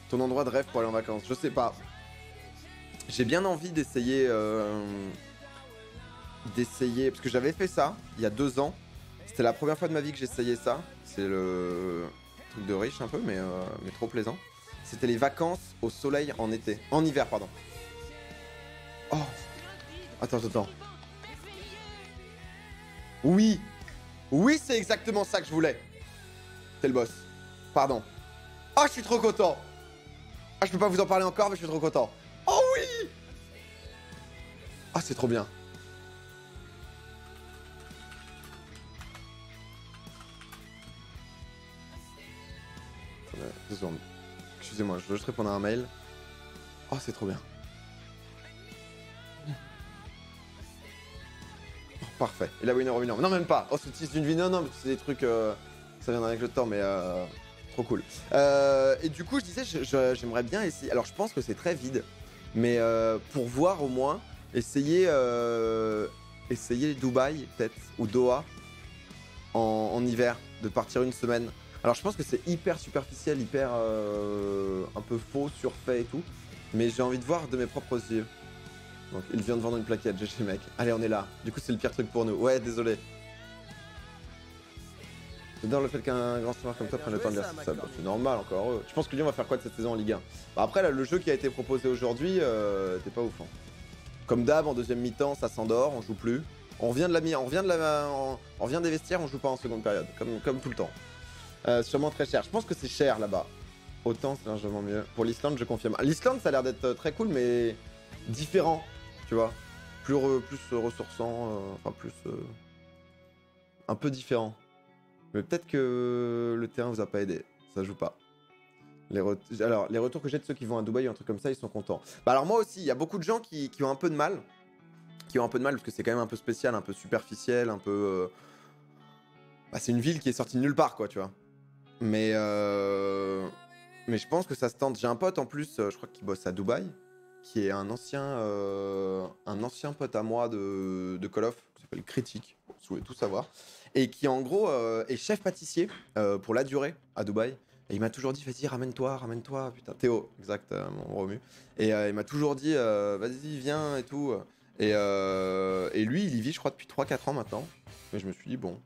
Ton endroit de rêve pour aller en vacances? Je sais pas. J'ai bien envie d'essayer... Parce que j'avais fait ça il y a 2 ans. C'était la première fois de ma vie que j'essayais ça. C'est le truc de riche un peu, mais trop plaisant. C'était les vacances au soleil en été. En hiver, pardon. Oh. Attends. Oui. Oui, c'est exactement ça que je voulais. C'est le boss. Pardon. Oh, je suis trop content. Ah, je peux pas vous en parler encore, mais je suis trop content. Oh oui. Ah, c'est trop bien. Attendez, 2 secondes. Excusez-moi, je dois juste répondre à un mail. Oh, c'est trop bien. Oh, parfait. Et la winner au Non, même pas. Oh, ce tease d'une vie. Non, mais c'est des trucs... ça viendra avec le temps, mais... trop cool. Et du coup, je disais, j'aimerais bien essayer... Alors, je pense que c'est très vide. Mais pour voir au moins, essayer Dubaï, peut-être, ou Doha, en hiver, de partir une semaine. Alors, je pense que c'est hyper superficiel, hyper un peu faux, surfait et tout. Mais j'ai envie de voir de mes propres yeux. Donc, il vient de vendre une plaquette, GG mec. Allez, on est là. Du coup, c'est le pire truc pour nous. Ouais, désolé. J'adore le fait qu'un grand streamer comme toi prenne le temps de lire ça. C'est normal, encore eux. Je pense que Lyon va faire quoi de cette saison en Ligue 1? Bah après, là, le jeu qui a été proposé aujourd'hui, t'es pas ouf. Hein. Comme d'hab, en deuxième mi-temps, ça s'endort, on joue plus. On revient des vestiaires, on joue pas en seconde période, comme tout le temps. Sûrement très cher. Je pense que c'est cher là-bas. Autant, c'est largement mieux. Pour l'Islande, je confirme. L'Islande, ça a l'air d'être très cool, mais différent, tu vois. Plus ressourçant, enfin plus... un peu différent. Mais peut-être que le terrain vous a pas aidé. Ça joue pas. Alors, les retours que j'ai de ceux qui vont à Dubaï ou un truc comme ça, ils sont contents. Bah alors moi aussi, il y a beaucoup de gens qui ont un peu de mal. Parce que c'est quand même un peu spécial, un peu superficiel, un peu... Bah, c'est une ville qui est sortie de nulle part, quoi, tu vois. Mais je pense que ça se tente. J'ai un pote en plus, je crois qu'il bosse à Dubaï, qui est un ancien pote à moi de Call of, qui s'appelle Critique, si vous voulez tout savoir, et qui en gros est chef pâtissier pour la durée à Dubaï. Et il m'a toujours dit, vas-y, ramène-toi, putain, Théo, exact, mon Romu. Et il m'a toujours dit, vas-y, viens et tout. Et lui, il y vit, je crois, depuis 3-4 ans maintenant. Mais je me suis dit, bon.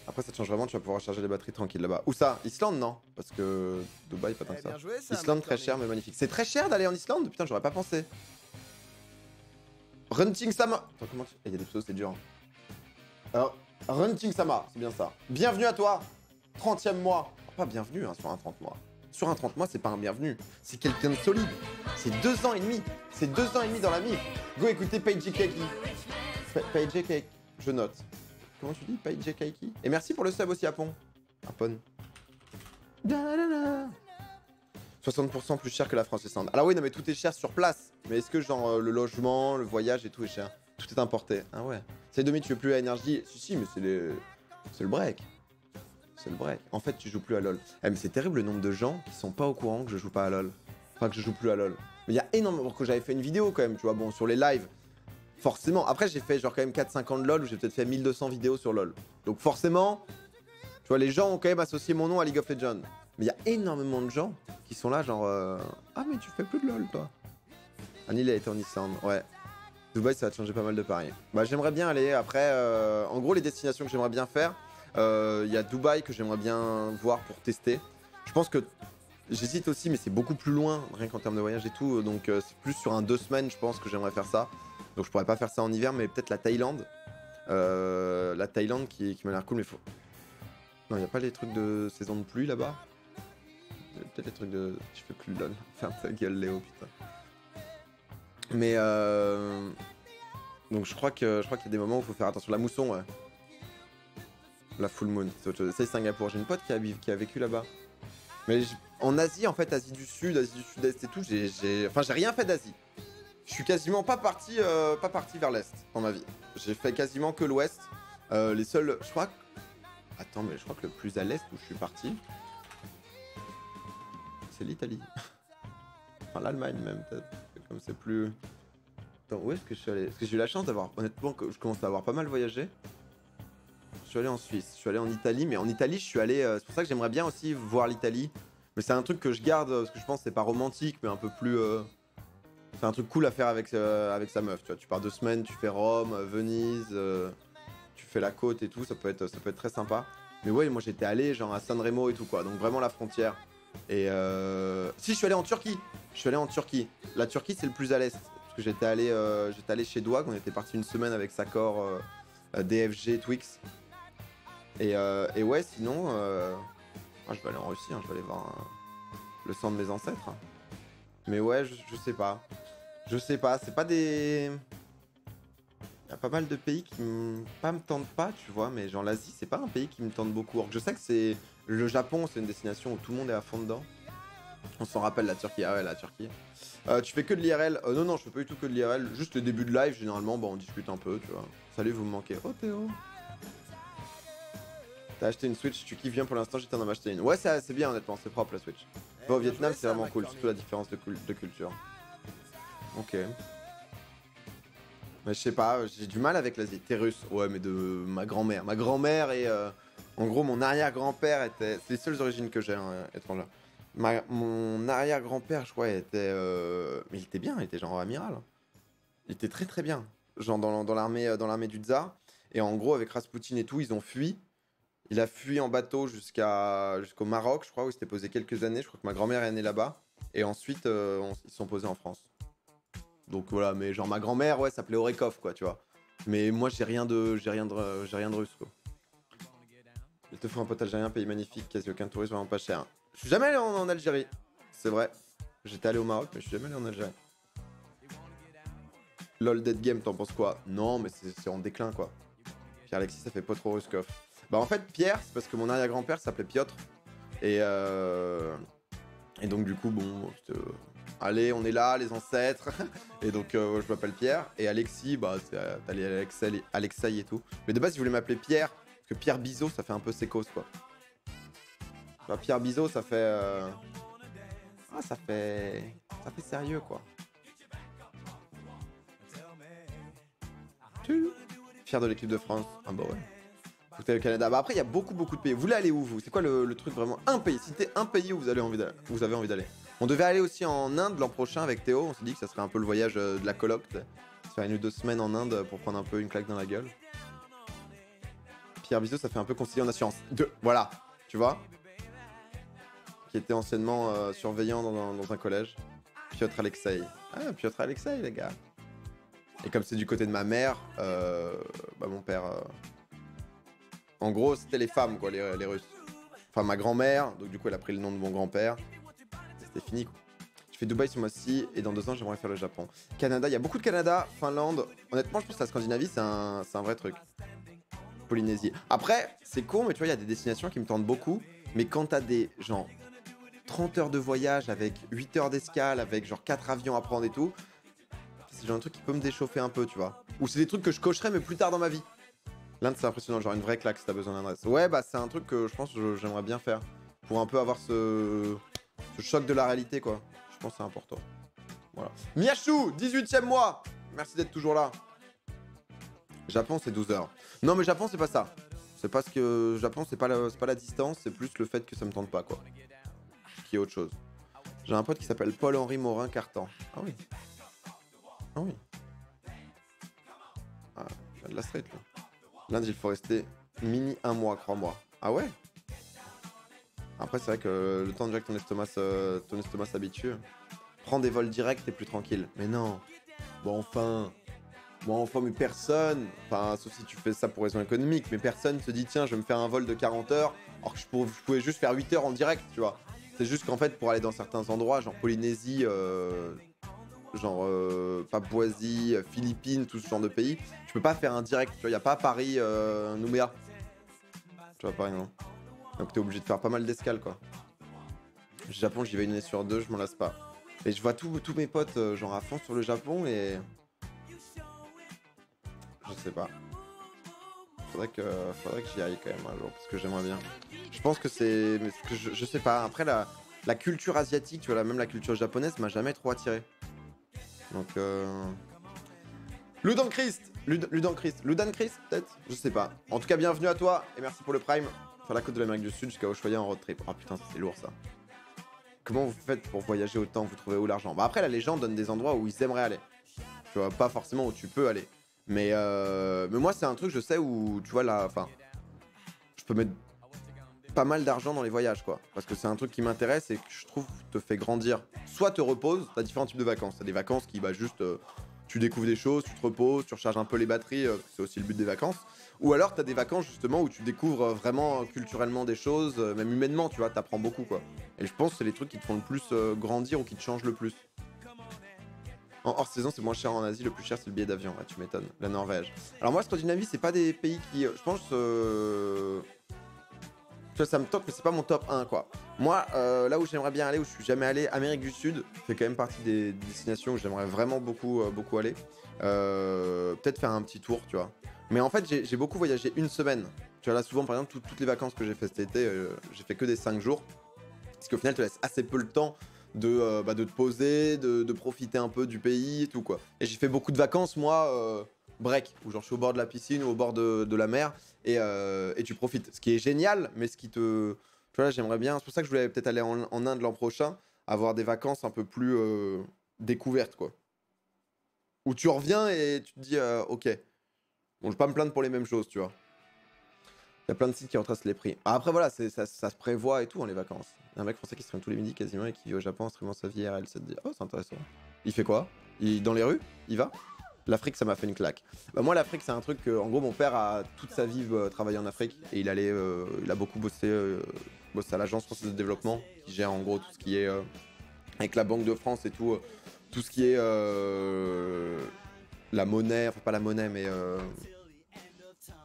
Après, ça te change vraiment, tu vas pouvoir recharger les batteries tranquilles là-bas. Où ça? Islande, non? Parce que Dubaï, pas tant que ça. Islande, très cher, mais magnifique. C'est très cher d'aller en Islande? Putain, j'aurais pas pensé. Runting Sama. Attends, comment tu... Il y a des pseudos, c'est dur. Hein. Alors, Runting Sama, c'est bien ça. Bienvenue à toi. 30e mois. Pas bienvenue hein, sur un 30 mois. Sur un 30 mois, c'est pas un bienvenu. C'est quelqu'un de solide. C'est 2 ans et demi. C'est 2 ans et demi dans la mif. Go écouter Paige Keiki. Paige Keiki. Je note. Comment tu dis? Paige Keiki. Et merci pour le sub aussi, Apon. Apon. 60% plus cher que la France Islande. Alors oui, non mais tout est cher sur place. Mais est-ce que genre le logement, le voyage et tout est cher? Tout est importé. Ah ouais. C'est demi, tu veux plus à énergie? Si, mais c'est le break. C'est le break. En fait, tu joues plus à LoL. Eh, mais c'est terrible le nombre de gens qui sont pas au courant que je joue pas à LoL. Enfin, que je joue plus à LoL. Mais il y a énormément... que j'avais fait une vidéo quand même, tu vois, bon, sur les lives. Forcément. Après, j'ai fait genre quand même 4-5 ans de LoL où j'ai peut-être fait 1200 vidéos sur LoL. Donc forcément, tu vois, les gens ont quand même associé mon nom à League of Legends. Mais il y a énormément de gens qui sont là genre... Ah, mais tu fais plus de LoL, toi. Anil a été en Islande, ouais. Dubaï, ça va te changer pas mal de paris. Bah, j'aimerais bien aller. Après, en gros, les destinations que j'aimerais bien faire... Il y a Dubaï que j'aimerais bien voir pour tester. Je pense que j'hésite aussi, mais c'est beaucoup plus loin, rien qu'en termes de voyage et tout. Donc c'est plus sur un 2 semaines, je pense que j'aimerais faire ça. Donc je pourrais pas faire ça en hiver, mais peut-être la Thaïlande. La Thaïlande qui m'a l'air cool, mais faut... Non, il n'y a pas les trucs de saison de pluie là-bas. Peut-être les trucs de... Je fais plus lol. Ferme ta gueule, Léo, putain. Mais donc je crois qu'il y a des moments où il faut faire attention. La mousson, ouais. La full moon, c'est autre chose. C'est Singapour. J'ai une pote qui a vécu là-bas. Mais en Asie, en fait, Asie du Sud, Asie du Sud-Est et tout, enfin, j'ai rien fait d'Asie. Je suis quasiment pas parti vers l'Est dans ma vie. J'ai fait quasiment que l'Ouest. Les seuls... Je crois que... Attends, mais je crois que le plus à l'Est où je suis parti, c'est l'Italie. Enfin, l'Allemagne même, peut-être. Comme c'est plus... Attends, où est-ce que je suis allé? Parce que j'ai eu la chance d'avoir... Honnêtement, je commence à avoir pas mal voyagé. Je suis allé en Suisse, je suis allé en Italie, mais en Italie, je suis allé... c'est pour ça que j'aimerais bien aussi voir l'Italie. Mais c'est un truc que je garde, parce que je pense que c'est pas romantique, mais un peu plus... C'est un truc cool à faire avec sa meuf, tu vois. Tu pars 2 semaines, tu fais Rome, Venise, tu fais la côte et tout, ça peut être très sympa. Mais ouais, moi j'étais allé genre à Sanremo et tout quoi, donc vraiment la frontière. Et si, je suis allé en Turquie. Je suis allé en Turquie. La Turquie c'est le plus à l'est, parce que j'étais allé chez Douag, on était parti une semaine avec Sakor, DFG, Twix. Et ouais, sinon, je vais aller en Russie, hein, je vais aller voir le sang de mes ancêtres. Hein. Mais ouais, je sais pas. Je sais pas, c'est pas des... Il y a pas mal de pays qui me tentent pas, tu vois, mais genre l'Asie, c'est pas un pays qui me tente beaucoup. Alors que je sais que c'est... Le Japon, c'est une destination où tout le monde est à fond dedans. On s'en rappelle, la Turquie. Ah ouais, la Turquie. Tu fais que de l'IRL? Non, je fais pas du tout que de l'IRL. Juste le début de live, généralement, on discute un peu, tu vois. Salut, vous me manquez. Oh, Théo. T'as acheté une Switch, tu kiffes bien pour l'instant, j'étais en acheter une. Ouais, c'est bien, honnêtement, c'est propre la Switch. Au Vietnam, c'est vraiment cool, surtout la différence de culture. Ok. Mais je sais pas, j'ai du mal avec l'Asie. T'es russe? Ouais, mais de ma grand-mère. Ma grand-mère et... en gros, mon arrière-grand-père était... C'est les seules origines que j'ai, hein, étrangères. Mon arrière-grand-père, je crois, était... Mais il était bien, il était genre amiral. Il était très très bien. Genre dans l'armée du tsar. Et en gros, avec Raspoutine et tout, ils ont fui. Il a fui en bateau jusqu'au Maroc, je crois, où il s'était posé quelques années. Je crois que ma grand-mère est née là-bas. Et ensuite, ils se sont posés en France. Donc voilà, mais genre ma grand-mère, ouais, s'appelait Orekov, quoi, tu vois. Mais moi, j'ai rien de russe, quoi. Il te faut un pote algérien, pays magnifique, quasi aucun tourisme, vraiment pas cher. Je suis jamais allé en Algérie, c'est vrai. J'étais allé au Maroc, mais je suis jamais allé en Algérie. LOL Dead Game, t'en penses quoi? Non, mais c'est en déclin, quoi. Pierre-Alexis, ça fait pas trop Ruskov. Bah en fait, Pierre, c'est parce que mon arrière-grand-père s'appelait Piotr. Et donc du coup, bon, allez, on est là, les ancêtres. Et donc je m'appelle Pierre. Et Alexis, bah c'est Alexei et tout. Mais de base, il voulait m'appeler Pierre, parce que Pierre Bizot, ça fait un peu sécos, quoi. Bah, Pierre Bizot, ça fait... ça fait sérieux, quoi. Fier de l'équipe de France. Ah bah ouais. Vous êtes le Canada. Bah après, il y a beaucoup de pays. Vous voulez aller où, vous? C'est quoi le truc vraiment? Un pays. Citez un pays où vous avez envie d'aller. On devait aller aussi en Inde l'an prochain avec Théo. On s'est dit que ça serait un peu le voyage de la coloc. Se faire 1 ou 2 semaines en Inde pour prendre un peu une claque dans la gueule. Pierre Bizot, ça fait un peu conseiller en assurance. Voilà, tu vois? Qui était anciennement surveillant dans un collège. Piotr Alexei. Ah, Piotr Alexei, les gars. Et comme c'est du côté de ma mère, bah mon père... En gros, c'était les femmes, quoi, les Russes. Enfin, ma grand-mère, donc du coup, elle a pris le nom de mon grand-père. C'était fini, quoi. Je fais Dubaï ce mois-ci, et dans 2 ans, j'aimerais faire le Japon. Canada, il y a beaucoup de Canada, Finlande. Honnêtement, je pense que la Scandinavie, c'est un vrai truc. Polynésie. Après, c'est con, mais tu vois, il y a des destinations qui me tentent beaucoup. Mais quand t'as des, genre, 30 heures de voyage avec 8 heures d'escale, avec genre 4 avions à prendre et tout, c'est genre un truc qui peut me déchauffer un peu, tu vois. Ou c'est des trucs que je cocherais, mais plus tard dans ma vie. L'Inde, c'est impressionnant, genre une vraie claque si t'as besoin d'adresse. Ouais, bah c'est un truc que je pense que j'aimerais bien faire. Pour un peu avoir ce choc de la réalité, quoi. Je pense que c'est important. Voilà. Miachou, 18e mois. Merci d'être toujours là. Japon, c'est 12 heures. Non, mais Japon, c'est pas ça. C'est parce que Japon, c'est pas la distance, c'est plus le fait que ça me tente pas, quoi. Qui est autre chose. J'ai un pote qui s'appelle Paul-Henri Morin-Cartan. Ah oui. Ah oui. Ah, il y a de la street, là. L'Inde, il faut rester mini 1 mois, crois-moi. Ah ouais? Après, c'est vrai que le temps déjà que ton estomac s'habitue, prends des vols directs, t'es plus tranquille. Mais non. Bon, enfin, mais personne, enfin, sauf si tu fais ça pour raison économique, mais personne se dit, tiens, je vais me faire un vol de 40 heures, alors que je pouvais juste faire 8 heures en direct, tu vois. C'est juste qu'en fait, pour aller dans certains endroits, genre Polynésie, genre Papouasie, Philippines, tout ce genre de pays, tu peux pas faire un direct, tu vois, y a pas Paris, Nouméa. Tu vois, Paris, non. Donc t'es obligé de faire pas mal d'escales, quoi. Japon, j'y vais 1 année sur 2, je m'en lasse pas. Et je vois tous mes potes, genre à fond sur le Japon, et... Je sais pas. Faudrait que j'y aille quand même un jour, parce que j'aimerais bien. Je pense que c'est... Mais que je sais pas, après la culture asiatique, tu vois, même la culture japonaise m'a jamais trop attiré. Donc Ludan Christ, peut-être. Je sais pas. En tout cas, bienvenue à toi et merci pour le prime. Faire la côte de l'Amérique du Sud jusqu'à Ushuaia en road trip. Oh putain, c'est lourd ça. Comment vous faites pour voyager autant? Vous trouvez où l'argent? Bah après, la légende donne des endroits où ils aimeraient aller. Tu vois, pas forcément où tu peux aller. Mais moi, c'est un truc, je sais où, tu vois, là, enfin, je peux mettre pas mal d'argent dans les voyages, quoi. Parce que c'est un truc qui m'intéresse et que je trouve te fait grandir. Soit te reposes, t'as différents types de vacances. T'as des vacances qui, bah, juste, tu découvres des choses, tu te reposes, tu recharges un peu les batteries, c'est aussi le but des vacances. Ou alors t'as des vacances, justement, où tu découvres vraiment culturellement des choses, même humainement, tu vois, t'apprends beaucoup, quoi. Et je pense que c'est les trucs qui te font le plus grandir ou qui te changent le plus. En hors saison, c'est moins cher en Asie, le plus cher c'est le billet d'avion, ouais, tu m'étonnes. La Norvège. Alors moi, Scandinavie, c'est pas des pays qui, je pense, tu vois, ça me tente, mais c'est pas mon top 1, quoi. Moi, là où j'aimerais bien aller, où je suis jamais allé, Amérique du Sud, fait quand même partie des destinations où j'aimerais vraiment beaucoup, beaucoup aller. Peut-être faire un petit tour, tu vois. Mais en fait, j'ai beaucoup voyagé une semaine. Tu vois, là, souvent, par exemple, toutes les vacances que j'ai fait cet été, j'ai fait que des 5 jours. Parce qu'au final, tu laisses assez peu le temps de te poser, de profiter un peu du pays et tout, quoi. Et j'ai fait beaucoup de vacances, moi, break, où genre je suis au bord de la piscine ou au bord de la mer et tu profites. Ce qui est génial, mais ce qui te... Tu vois, j'aimerais bien... C'est pour ça que je voulais peut-être aller en Inde l'an prochain, avoir des vacances un peu plus découvertes, quoi. Où tu reviens et tu te dis, ok, bon, je vais pas me plaindre pour les mêmes choses, tu vois. Il y a plein de sites qui retracent les prix. Ah, après, voilà, ça se prévoit et tout, hein, les vacances. Il y a un mec français qui stream tous les midis quasiment et qui vit au Japon en streamant sa vie RL. Ça te dit, oh, c'est intéressant. Il fait quoi? Dans les rues? Il va? L'Afrique, ça m'a fait une claque. Bah, moi, l'Afrique, c'est un truc que, en gros, mon père a toute sa vie travaillé en Afrique et il a beaucoup bossé à l'Agence française de développement qui gère en gros tout ce qui est avec la Banque de France et tout, tout ce qui est la monnaie, enfin pas la monnaie, mais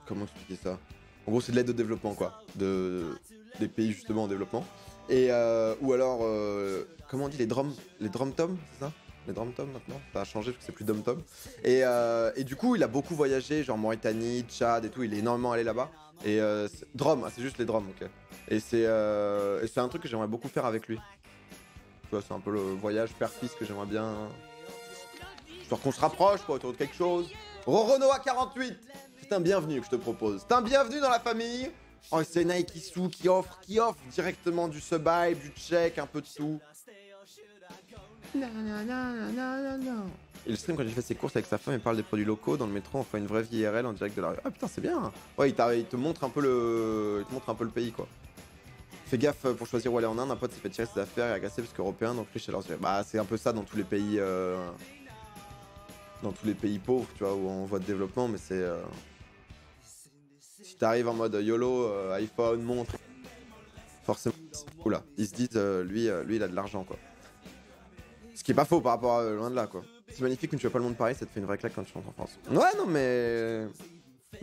comment expliquer ça? En gros, c'est de l'aide au développement, quoi, des pays justement en développement. Et ou alors, comment on dit, les drom-tom, c'est ça? Les drom-tom maintenant, ça a changé parce que c'est plus dom-tom. Et du coup, il a beaucoup voyagé, genre Mauritanie, Tchad et tout. Il est énormément allé là-bas. Et drom, c'est juste les drums, ok. Et c'est un truc que j'aimerais beaucoup faire avec lui. Tu vois, c'est un peu le voyage père-fils que j'aimerais bien. Genre qu'on se rapproche, quoi, autour de quelque chose. Roronoa 48, c'est un bienvenu que je te propose. C'est un bienvenu dans la famille. Oh, c'est Nike qui offre directement du Subhype, du check, un peu de tout. Et le stream, quand j'ai fait ses courses avec sa femme, il parle des produits locaux. Dans le métro, on fait une vraie vie IRL en direct de la rue. Ah putain, c'est bien. Ouais, il te montre un peu le pays, quoi. Fais gaffe pour choisir où aller en Inde. Un pote s'est fait tirer ses affaires et agacé parce qu'européen, donc riche et leurs yeux. Bah, c'est un peu ça dans tous les pays. Dans tous les pays pauvres, tu vois, où on voit de développement, mais c'est... Si t'arrives en mode YOLO, iPhone, montre, forcément... Oula, ils se disent, lui, il a de l'argent, quoi. Ce qui est pas faux par rapport à loin de là, quoi. C'est magnifique quand tu vois pas le monde pareil, ça te fait une vraie claque quand tu rentres en France. Ouais, non, mais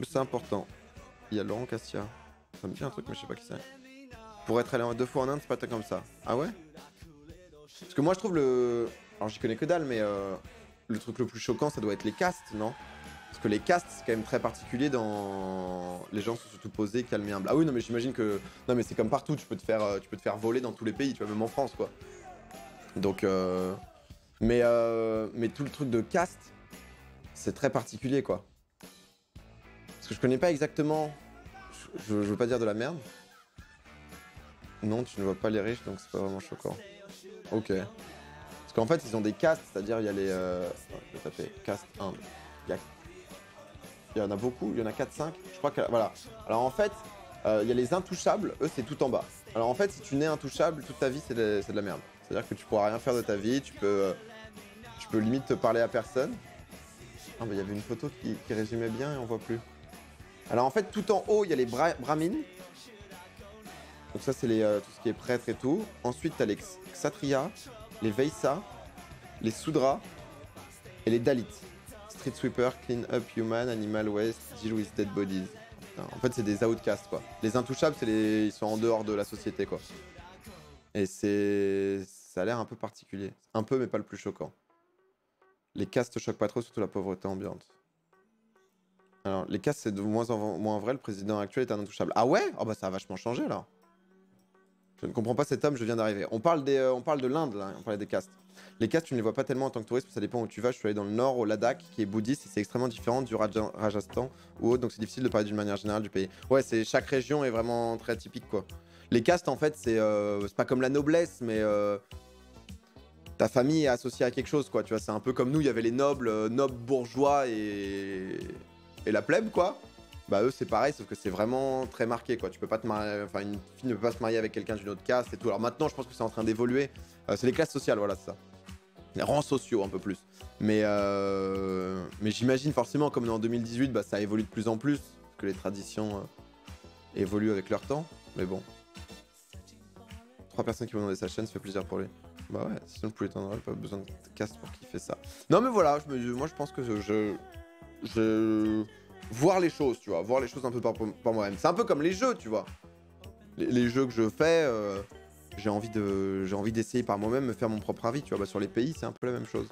c'est important. Il y a Laurent Cassia. Ça me dit un truc, mais je sais pas qui c'est. Pour être allé 2 fois en Inde, c'est pas tant comme ça. Ah ouais? Parce que moi, je trouve le... Alors, j'y connais que dalle, mais le truc le plus choquant, ça doit être les castes, non? Parce que les castes, c'est quand même très particulier dans... Les gens sont surtout posés, calmes et humbles. Ah oui, non, mais j'imagine que... Non, mais c'est comme partout, tu peux te faire voler dans tous les pays, tu vois, même en France, quoi. Donc, mais tout le truc de caste, c'est très particulier, quoi. Parce que je connais pas exactement... Je veux pas dire de la merde. Non, tu ne vois pas les riches, donc c'est pas vraiment choquant. Ok. Parce qu'en fait, ils ont des castes, c'est-à-dire il y a les... je vais taper caste Inde. Il y en a beaucoup, il y en a 4-5. Je crois que... Voilà. Alors en fait, il y a les intouchables, eux c'est tout en bas. Alors en fait, si tu nais intouchable, toute ta vie c'est de la merde. C'est-à-dire que tu pourras rien faire de ta vie, tu peux limite te parler à personne. Ah bah il y avait une photo qui résumait bien et on voit plus. Alors en fait, tout en haut, il y a les brahmines. Donc ça c'est tout ce qui est prêtre et tout. Ensuite, t'as les kshatriyas, les vaisya, les sudras et les dalits. Street sweeper, clean up human, animal waste, deal with dead bodies. Putain, en fait, c'est des outcasts, quoi. Les intouchables, ils sont en dehors de la société, quoi. Et ça a l'air un peu particulier. Un peu, mais pas le plus choquant. Les castes te choquent pas trop, surtout la pauvreté ambiante. Alors, les castes, c'est de moins en moins vrai. Le président actuel est un intouchable. Ah ouais? Oh bah ça a vachement changé, là. Je ne comprends pas cet homme, je viens d'arriver. On parle de l'Inde, là, on parlait des castes. Les castes, tu ne les vois pas tellement en tant que touriste, ça dépend où tu vas. Je suis allé dans le nord, au Ladakh, qui est bouddhiste, et c'est extrêmement différent du Rajasthan ou autre, donc c'est difficile de parler d'une manière générale du pays. Ouais, chaque région est vraiment très atypique, quoi. Les castes, en fait, c'est pas comme la noblesse, mais ta famille est associée à quelque chose, quoi. Tu vois, c'est un peu comme nous, il y avait les nobles, nobles bourgeois et la plèbe, quoi. Bah eux, c'est pareil, sauf que c'est vraiment très marqué, quoi. Tu peux pas te marier, enfin, une fille ne peut pas se marier avec quelqu'un d'une autre caste et tout. Alors maintenant, je pense que c'est en train d'évoluer. C'est les classes sociales, voilà, c'est ça. Les rangs sociaux, un peu plus. Mais j'imagine forcément, comme on est en 2018, bah, ça évolue de plus en plus, parce que les traditions évoluent avec leur temps. Mais bon. 3 personnes qui vont demander sa chaîne, ça fait plaisir pour lui. Bah ouais, sinon le poulet tendrel, pas besoin de caste pour kiffer ça. Non mais voilà, moi je pense que je voir les choses, tu vois, voir les choses un peu par moi-même. C'est un peu comme les jeux, tu vois. Les jeux que je fais, j'ai envie d'essayer par moi-même, me faire mon propre avis, tu vois. Bah sur les pays, c'est un peu la même chose.